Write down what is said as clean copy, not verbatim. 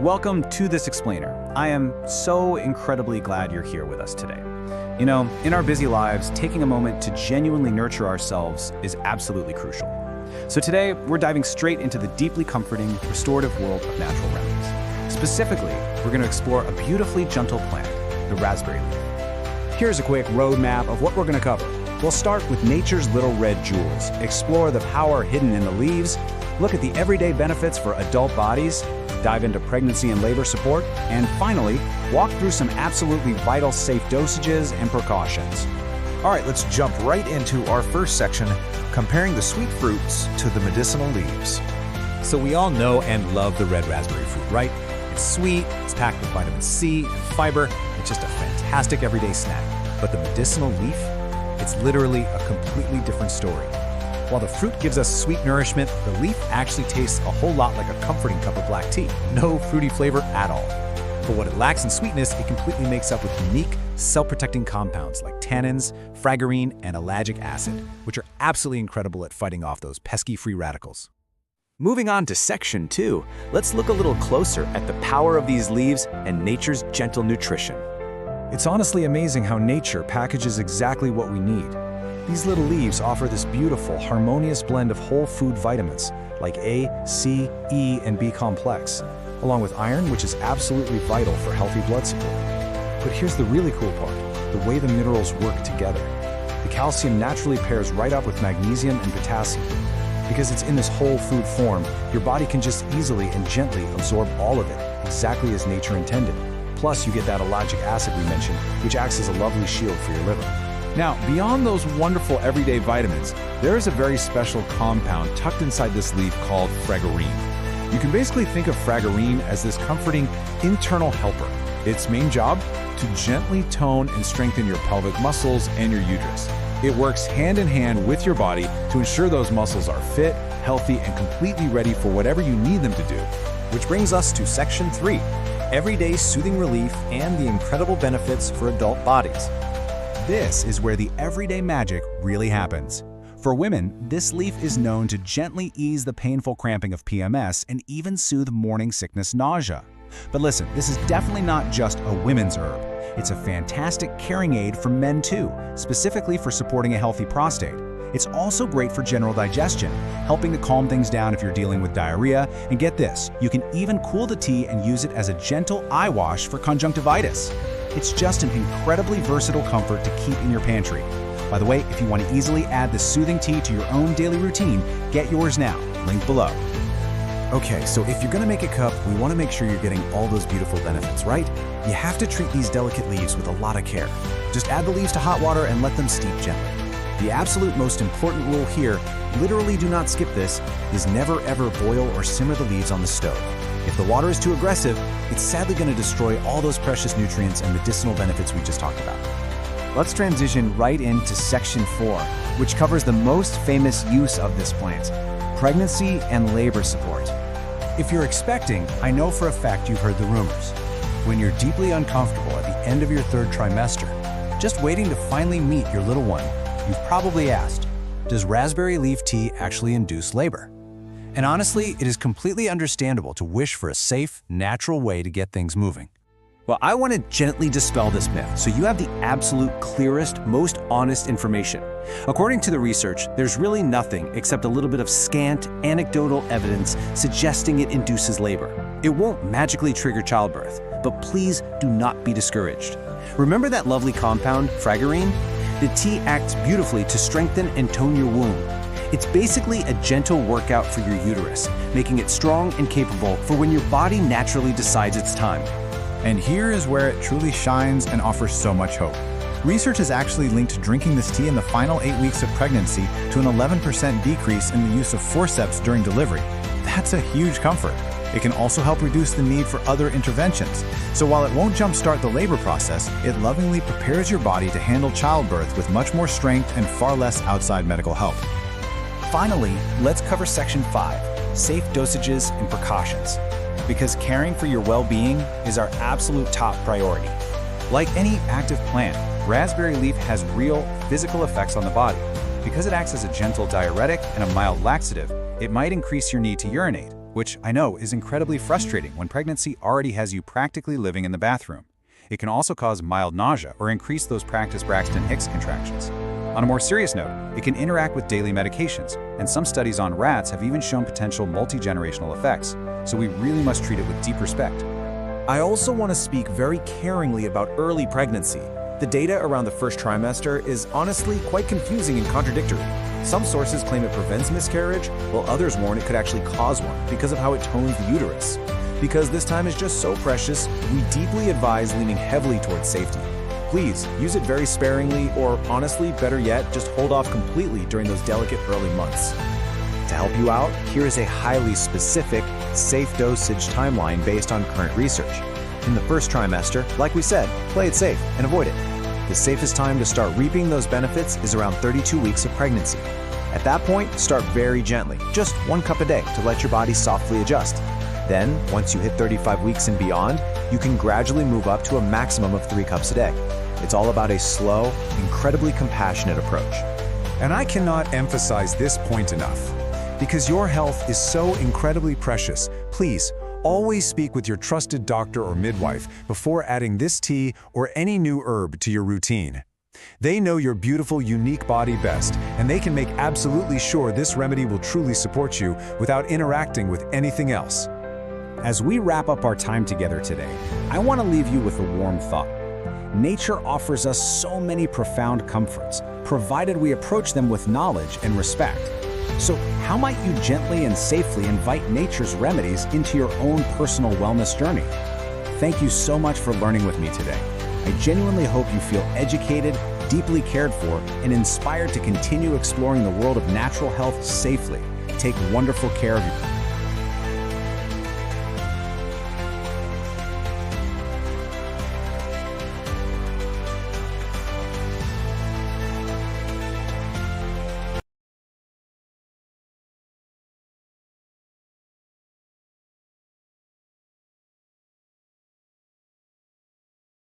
welcome to this explainer. I am so incredibly glad you're here with us today. You know, in our busy lives, taking a moment to genuinely nurture ourselves is absolutely crucial. So today, we're diving straight into the deeply comforting, restorative world of natural remedies. Specifically, we're going to explore a beautifully gentle plant, the raspberry leaf. Here's a quick roadmap of what we're going to cover. We'll start with nature's little red jewels, explore the power hidden in the leaves, look at the everyday benefits for adult bodies, dive into pregnancy and labor support, and finally, walk through some absolutely vital safe dosages and precautions. All right, let's jump right into our first section, comparing the sweet fruits to the medicinal leaves. So we all know and love the red raspberry fruit, right? It's sweet, it's packed with vitamin C and fiber, it's just a fantastic everyday snack. But the medicinal leaf, it's literally a completely different story. While the fruit gives us sweet nourishment, the leaf actually tastes a whole lot like a comforting cup of black tea. No fruity flavor at all. But what it lacks in sweetness, it completely makes up with unique, cell-protecting compounds like tannins, fragrine, and ellagic acid, which are absolutely incredible at fighting off those pesky free radicals. Moving on to section 2, let's look a little closer at the power of these leaves and nature's gentle nutrition. It's honestly amazing how nature packages exactly what we need. These little leaves offer this beautiful, harmonious blend of whole food vitamins like A, C, E, and B complex, along with iron, which is absolutely vital for healthy blood support. But here's the really cool part, the way the minerals work together. The calcium naturally pairs right up with magnesium and potassium. Because it's in this whole food form, your body can just easily and gently absorb all of it, exactly as nature intended. Plus, you get that ellagic acid we mentioned, which acts as a lovely shield for your liver. Now, beyond those wonderful everyday vitamins, there is a very special compound tucked inside this leaf called fragrine. You can basically think of fragrine as this comforting internal helper. Its main job? To gently tone and strengthen your pelvic muscles and your uterus. It works hand in hand with your body to ensure those muscles are fit, healthy, and completely ready for whatever you need them to do. Which brings us to section 3, everyday soothing relief and the incredible benefits for adult bodies. This is where the everyday magic really happens. For women, this leaf is known to gently ease the painful cramping of PMS and even soothe morning sickness nausea. But listen, this is definitely not just a women's herb. It's a fantastic caring aid for men too, specifically for supporting a healthy prostate. It's also great for general digestion, helping to calm things down if you're dealing with diarrhea. And get this, you can even cool the tea and use it as a gentle eye wash for conjunctivitis. It's just an incredibly versatile comfort to keep in your pantry. By the way, if you want to easily add this soothing tea to your own daily routine, get yours now, link below. Okay, so if you're gonna make a cup, we wanna make sure you're getting all those beautiful benefits, right? You have to treat these delicate leaves with a lot of care. Just add the leaves to hot water and let them steep gently. The absolute most important rule here, literally do not skip this, is never ever boil or simmer the leaves on the stove. If the water is too aggressive, it's sadly going to destroy all those precious nutrients and medicinal benefits we just talked about. Let's transition right into section 4, which covers the most famous use of this plant, pregnancy and labor support. If you're expecting, I know for a fact you've heard the rumors. When you're deeply uncomfortable at the end of your 3rd trimester, just waiting to finally meet your little one, you've probably asked, does raspberry leaf tea actually induce labor? And honestly, it is completely understandable to wish for a safe, natural way to get things moving. Well, I want to gently dispel this myth so you have the absolute clearest, most honest information. According to the research, there's really nothing except a little bit of scant, anecdotal evidence suggesting it induces labor. It won't magically trigger childbirth, but please do not be discouraged. Remember that lovely compound, fragrine? The tea acts beautifully to strengthen and tone your womb. It's basically a gentle workout for your uterus, making it strong and capable for when your body naturally decides it's time. And here is where it truly shines and offers so much hope. Research has actually linked drinking this tea in the final 8 weeks of pregnancy to an 11% decrease in the use of forceps during delivery. That's a huge comfort. It can also help reduce the need for other interventions. So while it won't jumpstart the labor process, it lovingly prepares your body to handle childbirth with much more strength and far less outside medical help. Finally, let's cover section 5, safe dosages and precautions. Because caring for your well-being is our absolute top priority. Like any active plant, raspberry leaf has real physical effects on the body. Because it acts as a gentle diuretic and a mild laxative, it might increase your need to urinate, which I know is incredibly frustrating when pregnancy already has you practically living in the bathroom. It can also cause mild nausea or increase those practice Braxton Hicks contractions. On a more serious note, it can interact with daily medications, and some studies on rats have even shown potential multi-generational effects, so we really must treat it with deep respect. I also want to speak very caringly about early pregnancy. The data around the first trimester is honestly quite confusing and contradictory. Some sources claim it prevents miscarriage, while others warn it could actually cause one because of how it tones the uterus. Because this time is just so precious, we deeply advise leaning heavily towards safety. Please use it very sparingly, or honestly, better yet, just hold off completely during those delicate early months. To help you out, here is a highly specific, safe dosage timeline based on current research. In the first trimester, like we said, play it safe and avoid it. The safest time to start reaping those benefits is around 32 weeks of pregnancy. At that point, start very gently, just 1 cup a day to let your body softly adjust. Then, once you hit 35 weeks and beyond, you can gradually move up to a maximum of 3 cups a day. It's all about a slow, incredibly compassionate approach. And I cannot emphasize this point enough. Because your health is so incredibly precious, please always speak with your trusted doctor or midwife before adding this tea or any new herb to your routine. They know your beautiful, unique body best, and they can make absolutely sure this remedy will truly support you without interacting with anything else. As we wrap up our time together today, I want to leave you with a warm thought. Nature offers us so many profound comforts, provided we approach them with knowledge and respect. So how might you gently and safely invite nature's remedies into your own personal wellness journey? Thank you so much for learning with me today. I genuinely hope you feel educated, deeply cared for, and inspired to continue exploring the world of natural health safely. Take wonderful care of you.